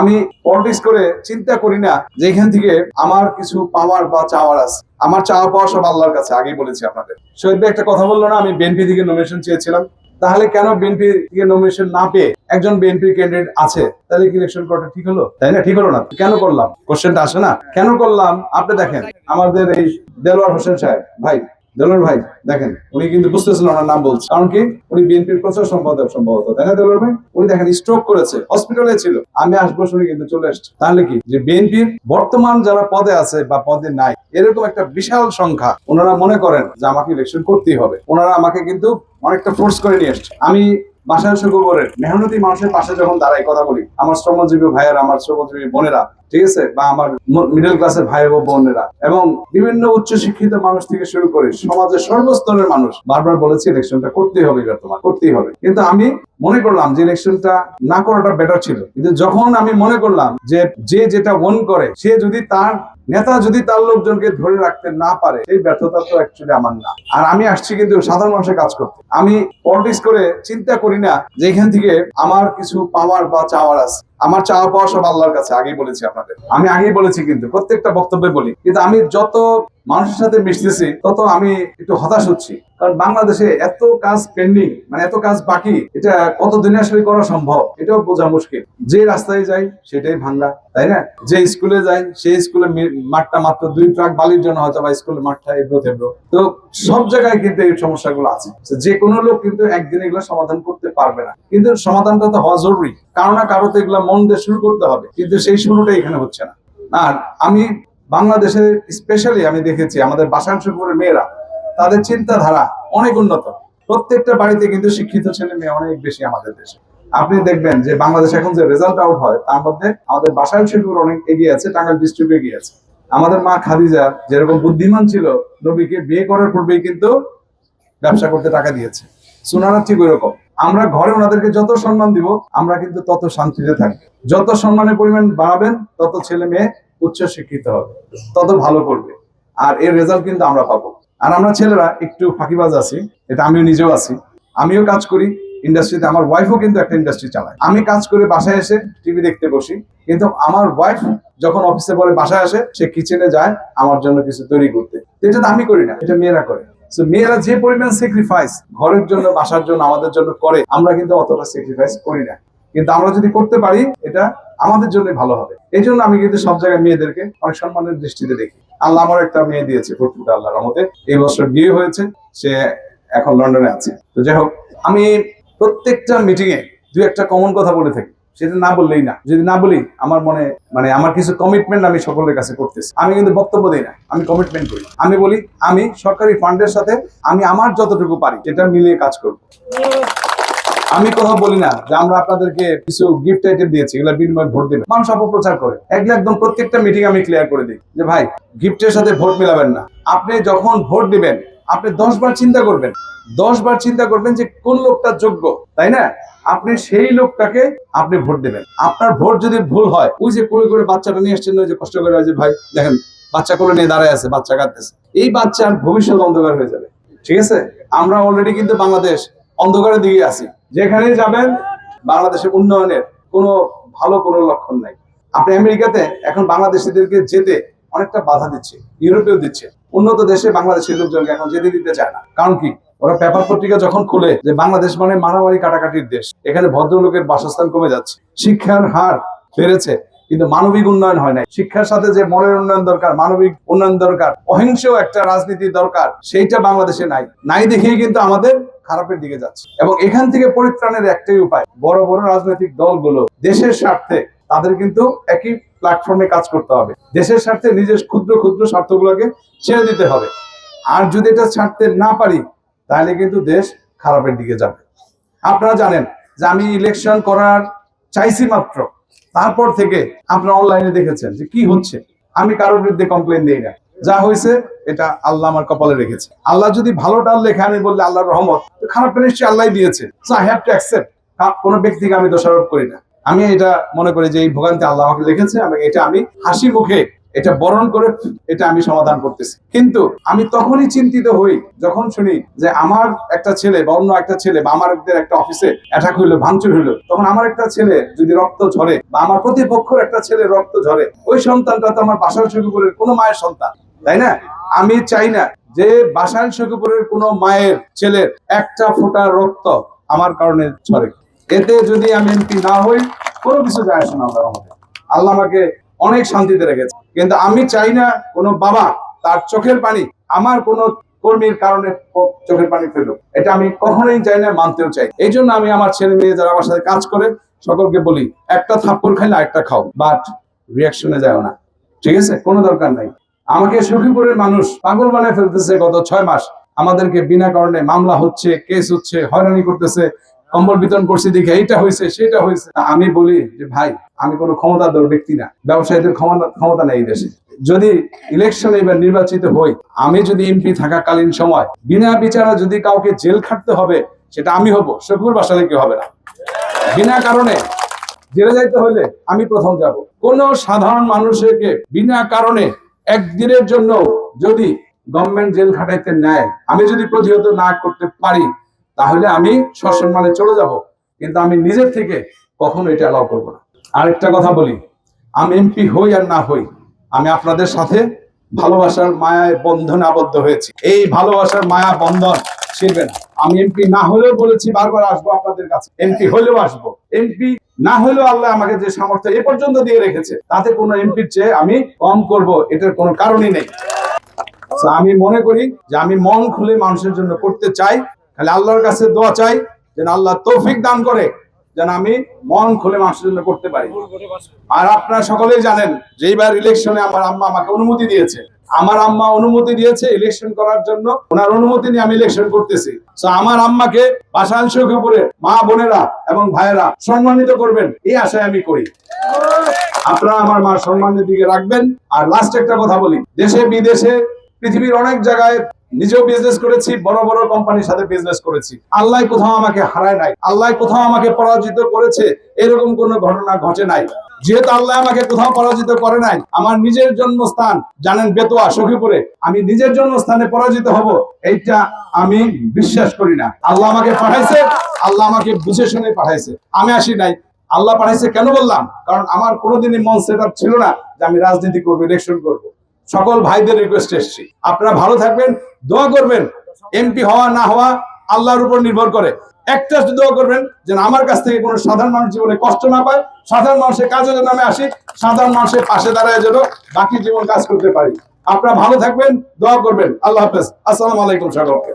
আমি পলিটিক্স করে চিন্তা করি না যে এখান থেকে আমার কিছু পাওয়ার বা চাওয়ার আছে। আমার চাওয়া পাওয়া সব আল্লাহর কাছে, আগেই বলেছি আপনাদের। শহীদ ভাই একটা কথা বললো না, আমি বিএনপি থেকে নমিনেশন চেয়েছিলাম। তাহলে কেন বিএনপি থেকে নমিনেশন না পেয়ে একজন বিএনপি ক্যান্ডিডেট আছে, তাহলে কি ইলেকশন করাটা ঠিক হলো? তাই না? ঠিক হলো না। কেন করলাম, কোশ্চেনটা আসে না, কেন করলাম? আপনি দেখেন আমাদের এই দেলোয়ার হোসেন সাহেব ভাই, দেলোয়ার ভাই দেখেন, উনি কিন্তু বুঝতেছেন ওনার নাম বলছে, কারণ কি উনি বিএনপির প্রচার সম্পাদক সম্ভবত, তাই না দেলোয়ার ভাই? উনি দেখেন স্ট্রোক করেছে, হসপিটালে ছিল, আমি আসবো শুনে কিন্তু চলে আসছে। তাহলে কি যে বিএনপির বর্তমান যারা পদে আছে বা পদে নাই, এরকম একটা বিশাল সংখ্যা ওনারা মনে করেন যে আমাকে ইলেকশন করতেই হবে। ওনারা আমাকে কিন্তু অনেকটা ফোর্স করে নিয়ে আসছে। আমি বাসায় শুক্রবারের মেহনতি মানুষের পাশে যখন দাঁড়াই কথা বলি, আমার শ্রমজীবী ভাইয়েরা, আমার শ্রমজীবী বোনেরা, ঠিক আছে, বা আমার মিডল ক্লাসের ভাই ও বোনেরা এবং বিভিন্ন উচ্চ শিক্ষিত মানুষ থেকে শুরু করে সমাজের সর্বস্তরের মানুষ বারবার বলেছে ইলেকশনটা করতেই হবে, তোমার করতেই হবে। কিন্তু আমি মনে করলাম যে ইলেকশনটা না করাটা বেটার ছিল। কিন্তু যখন আমি মনে করলাম যে যে যেটা ওন করে, সে যদি তার নেতা যদি তার লোকজনকে ধরে রাখতে না পারে, এই ব্যর্থতা তো অ্যাকচুয়ালি আমার না। আর আমি আসছি কিন্তু সাধারণ মানুষের কাজ করতে। আমি পলিটিক্স করে চিন্তা করি না যে এখান থেকে আমার কিছু পাওয়ার বা চাওয়ার আছে। আমার চাওয়া পাওয়া সব আল্লাহর কাছে, আগেই বলেছি আপনাদের। আমি আগেই বলেছি, কিন্তু প্রত্যেকটা বক্তব্যে বলি। কিন্তু আমি যত মানুষের সাথে মিশতেছি তত আমি একটু হতাশ হচ্ছি, কারণ বাংলাদেশে এত কাজ পেন্ডিং, মানে এত কাজ বাকি, এটা কতদিনে আসলে করা সম্ভব এটাও বোঝা মুশকিল। যে রাস্তায় যাই সেটাই ভাঙ্গা, তাই না? যে স্কুলে যাই সেই স্কুলে মাঠটা মাত্র 2 ট্রাক বালির জন্য হয়তো বা স্কুলের মাঠটা এবড়ো থেবড়ো। তো সব জায়গায় কিন্তু এই সমস্যাগুলো আছে। যে কোনো লোক কিন্তু একদিন এগুলো সমাধান করতে পারবে না, কিন্তু সমাধানটা তো হওয়া জরুরি। কারো না কারো তো এগুলো মন দিয়ে শুরু করতে হবে, কিন্তু সেই শুরুটা এখানে হচ্ছে না। আর আমি বাংলাদেশে স্পেশালি আমি দেখেছি আমাদের বাসাংশপুরের মেয়েরা, তাদের চিন্তাধারা অনেক উন্নত। প্রত্যেকটা বাড়িতে কিন্তু শিক্ষিত ছেলে মেয়ে অনেক বেশি আমাদের দেশে। আপনি দেখবেন যে বাংলাদেশ এখন যে রেজাল্ট আউট হয়, তার মধ্যে আমাদের বাসাংশপুর অনেক এগিয়ে আছে, টাঙ্গাইল ডিস্ট্রিক্ট এগিয়ে আছে। আমাদের মা খাদিজা যেরকম বুদ্ধিমান ছিল, নবীকে বিয়ে করার পূর্বেই কিন্তু ব্যবসা করতে টাকা দিয়েছে। সুনারা ঠিক ওই রকম। আমরা ঘরে ওনাদেরকে যত সম্মান দিব, আমরা কিন্তু তত শান্তিতে থাকবো। যত সম্মানের পরিমাণ বাড়াবেন, তত ছেলে মেয়ে উচ্চ শিক্ষিত হবে, তত ভালো করবে। আর এর রেজাল্ট কিন্তু আমরা পাবো। আর আমরা ছেলেরা একটু ফাঁকিবাজ আছি, এটা আমিও নিজেও আছি। আমিও কাজ করি ইন্ডাস্ট্রিতে, আমার ওয়াইফও কিন্তু একটা ইন্ডাস্ট্রি চালায়। আমি কাজ করে বাসায় এসে টিভি দেখতে বসি, কিন্তু আমার ওয়াইফ যখন অফিসে পরে বাসায় আসে, সে কিচেনে যায় আমার জন্য কিছু তৈরি করতে। এটা তো আমি করি না, এটা মেয়েরা করে। মেয়েরা যে পরিমাণ স্যাক্রিফাইস ঘরের জন্য, বাসার জন্য, আমাদের জন্য করে, আমরা কিন্তু অতটা স্যাক্রিফাইস করি না। কিন্তু আমরা যদি করতে পারি, এটা আমাদের জন্য ভালো হবে। এই জন্য আমি কিন্তু সব জায়গায় মেয়েদেরকে অনেক সম্মানের দৃষ্টিতে দেখি। আল্লাহ আমার একটা মেয়ে দিয়েছে, ফুটফুটে আল্লাহর রহমতে। এই বছর বিয়ে হয়েছে, সে এখন লন্ডনে আছে। তো যাই হোক, আমি প্রত্যেকটা মিটিং এ 2-1টা কমন কথা বলে থাকি। সেটা না বললেই না, যদি না বলি আমার মনে মানে আমার কিছু কমিটমেন্ট আমি সকলের কাছে করতেছি। আমি কিন্তু বক্তব্য দিই না, আমি কমিটমেন্ট করি। আমি বলি আমি সরকারি ফান্ডের সাথে আমি আমার যতটুকু পারি এটা মিলিয়ে কাজ করব। আমি কথা বলি না যে আমরা আপনাদেরকে কিছু গিফট আইটেম দিয়েছি, এগুলা বিনিময়ে ভোট দেবেন। মানুষ অপপ্রচার করে। একদম প্রত্যেকটা মিটিং আমি ক্লিয়ার করে দিই যে ভাই, গিফটের সাথে ভোট মিলাবেন না। আপনি যখন ভোট দিবেন, আপনি 10 বার চিন্তা করবেন, 10 বার চিন্তা করবেন যে কোন লোকটা যোগ্য, তাই না? আপনি সেই লোকটাকে আপনি ভোট দেবেন। আপনার ভোট যদি ভুল হয়, ওই যে কোলে করে বাচ্চাটা নিয়ে আসছেন, ওই যে কষ্ট করে, যে ভাই দেখেন বাচ্চা কোলে নিয়ে দাঁড়ায় আছে, বাচ্চা কাঁদতেছে, এই বাচ্চার ভবিষ্যৎ অন্ধকার হয়ে যাবে। ঠিক আছে? আমরা অলরেডি কিন্তু বাংলাদেশ অন্ধকারের দিকে আছি। যেখানে যাবেন বাংলাদেশের উন্নয়নের কোনো ভালো কোনো লক্ষণ নাই। আপনি আমেরিকাতে এখন বাংলাদেশিদেরকে যেতে অনেকটা বাধা দিচ্ছে, ইউরোপেও দিচ্ছে। উন্নত দেশে বাংলাদেশের লোকজনকে এখন যেতে দিতে চায় না। কারণ কি? ওরা পেপার পত্রিকা যখন খুলে যে বাংলাদেশ মানে মারামারি কাটাকাটির দেশ, এখানে ভদ্রলোকের বাসস্থান কমে যাচ্ছে, শিক্ষার হার বেড়েছে, কিন্তু মানবিক উন্নয়ন হয় নাই। শিক্ষার সাথে যে মনের উন্নয়ন দরকার, মানবিক উন্নয়ন দরকার, অহিংস একটা রাজনীতি দরকার, সেইটা বাংলাদেশে নাই দেখেই কিন্তু আমাদের খারাপের দিকে যাচ্ছে। এবং এখান থেকে পরিত্রাণের একটাই উপায়, বড় বড় রাজনৈতিক দলগুলো দেশের স্বার্থে তাদের কিন্তু একই প্ল্যাটফর্মে কাজ করতে হবে। দেশের স্বার্থে নিজের ক্ষুদ্র ক্ষুদ্র স্বার্থগুলোকে ছেড়ে দিতে হবে। আর যদি এটা ছাড়তে না পারি, তাহলে কিন্তু দেশ খারাপের দিকে যাবে। আপনারা জানেন যে আমি ইলেকশন করার চাইছি মাত্র, তারপর থেকে আপনারা অনলাইনে দেখেছেন যে কি হচ্ছে। আমি কারোর বিরুদ্ধে কমপ্লেন দিই না, যা হয়েছে এটা আল্লাহ আমার কপালে রেখেছে। আল্লাহ যদি ভালোটা লেখে, আমি বললে আল্লাহর রহমত, খারাপটা নিশ্চয়ই আল্লাহ দিয়েছে। So I have to accept. কোনো ব্যক্তিকে আমি দোষারোপ করি না। আমি এটা মনে করি যে এই ভোগান্তি আল্লাহ আমাকে লিখেছে, এটা আমি হাসি মুখে এটা বরণ করে এটা আমি সমাধান করতেছি। কিন্তু আমি তখনই চিন্তিত হই যখন শুনি যে আমার একটা ছেলে বা অন্য একটা ছেলে বা আমাদের একটা অফিসে অ্যাটাক হইলো, ভাঙচুর হইলো, তখন আমার একটা ছেলে যদি রক্ত ঝরে বা আমার প্রতিপক্ষের একটা ছেলে রক্ত ঝরে, ওই সন্তানটা তো আমার বাসার শফিপুরের কোনো মায়ের সন্তান, তাই না? আমি চাই না যে বাসার শফিপুরের কোনো মায়ের ছেলের একটা ফোঁটা রক্ত আমার কারণে ঝরে। এতে যদি আমি এমপি না হই, কোনো কিছু যায় আসে না। আল্লাহ আমাকে অনেক শান্তিতে রেখেছে, কিন্তু আমি চাই না কোনো বাবা তার চোখের পানি আমার কোনো কর্মীর কারণে চোখের পানি ফেলুক। এটা আমি কখনোই চাই না, মানতেও চাই। এই জন্য আমি আমার ছেলে মেয়ে যারা আমার সাথে কাজ করে সকলকে বলি, একটা থাপ্পড় খাইলে একটা খাও, বাট রিয়াকশনে যাও না, ঠিক আছে? কোনো দরকার নাই। আমাকে সখীপুরের মানুষ পাগল বানায় ফেলতেছে গত 6 মাস। আমাদেরকে বিনা কারণে মামলা হচ্ছে, কেস হচ্ছে, হয়রানি করতেছে, কম্বল বিতরণ করছি দেখে এইটা হয়েছে সেটা হয়েছে। আমি বলি যে ভাই, আমি কোনো ক্ষমতাধর ব্যক্তি না, ব্যবসায়ীদের ক্ষমতা নেই দেশে। যদি ইলেকশনে এবার নির্বাচিত হই, আমি যদি এমপি থাকাকালীন সময় বিনা বিচারে যদি কাউকে জেল খাটতে হবে, সেটা আমি হব, শফিকুর বাসায় কেউ হবে না। বিনা কারণে জেলে যাইতে হলে আমি প্রথম যাব। কোন সাধারণ মানুষকে বিনা কারণে একদিনের জন্য যদি গভর্নমেন্ট জেল খাটাইতে নেয়, আমি যদি প্রতিহত না করতে পারি, তাহলে আমি সসম্মানে চলে যাব, কিন্তু আমি নিজের থেকে কখনো এটা অ্যালাউ করবো না। আরেকটা কথা বলি, আমি এমপি হই আর না হই, আমি আপনাদের সাথে ভালোবাসার মায়ায় বন্ধনে আবদ্ধ হয়েছি। এই ভালোবাসার মায়া বন্ধন ছিড়বে না। আমি এমপি না হলেও বলেছি, বারবার আসবো আপনাদের কাছে, এমপি হলেও আসবো। এমপি না হলেও আল্লাহ আমাকে যে সামর্থ্য এ পর্যন্ত দিয়ে রেখেছে, তাতে কোনো এমপির চেয়ে আমি কম করব, এটার কোনো কারণই নেই। আমি মনে করি যে আমি মন খুলে মানুষের জন্য করতে চাই, খালি আল্লাহর কাছে দোয়া চাই যেন আল্লাহ তৌফিক দান করে, যেন আমি মন খুলে মানুষের জন্য করতে পারি। আর আপনারা সকলেই জানেন যে এইবার ইলেকশনে আমার আম্মা আমাকে অনুমতি দিয়েছে। আমার আম্মা অনুমতি দিয়েছে ইলেকশন করার জন্য, ওনার অনুমতি নিয়ে আমি ইলেকশন করতেছি। তো আমার আম্মাকে বাসাইল শফিপুরের মা বোনেরা এবং ভাইয়েরা সম্মানিত করবেন, এই আশায় আমি করি। আপনারা আমার মার সম্মানের দিকে রাখবেন। আর লাস্ট একটা কথা বলি, দেশে বিদেশে পৃথিবীর অনেক জায়গায় নিজেও বিজনেস করেছি, বড় বড় কোম্পানির সাথে বিজনেস করেছি। আল্লাহ কোথাও আমাকে হারায় নাই, আল্লাহ কোথাও আমাকে পরাজিত করেছে এরকম কোনো ঘটনা ঘটে নাই। যেহেতু আল্লাহ আমাকে কোথাও পরাজিত করে নাই, আমার নিজের জন্মস্থান জানেন বেতোয়া সখীপুরে, আমি নিজের জন্মস্থানে পরাজিত হব এইটা আমি বিশ্বাস করি না। আল্লাহ আমাকে পাঠাইছে, আল্লাহ আমাকে বুঝে শুনে পাঠাইছে, আমি আসি নাই। আল্লাহ পাঠাইছে কেন বললাম? কারণ আমার কোনোদিনই মন সেট আপ ছিল না যে আমি রাজনীতি করবো, ইলেকশন করবো। সকল ভাইদের রিকোয়েস্ট এসেছি, আপনারা ভালো থাকবেন, দোয়া করবেন। এমপি হওয়া না হওয়া আল্লাহর উপর নির্ভর করে। একটা দোয়া করবেন যেন আমার কাছ থেকে কোনো সাধারণ মানুষ জীবনে কষ্ট না পায়, সাধারণ মানুষের কাজে যেন আমি আসি, সাধারণ মানুষের পাশে দাঁড়ায় যেন বাকি জীবন কাজ করতে পারি। আপনারা ভালো থাকবেন, দোয়া করবেন। আল্লাহ হাফেজ, আসসালামু আলাইকুম সকলকে।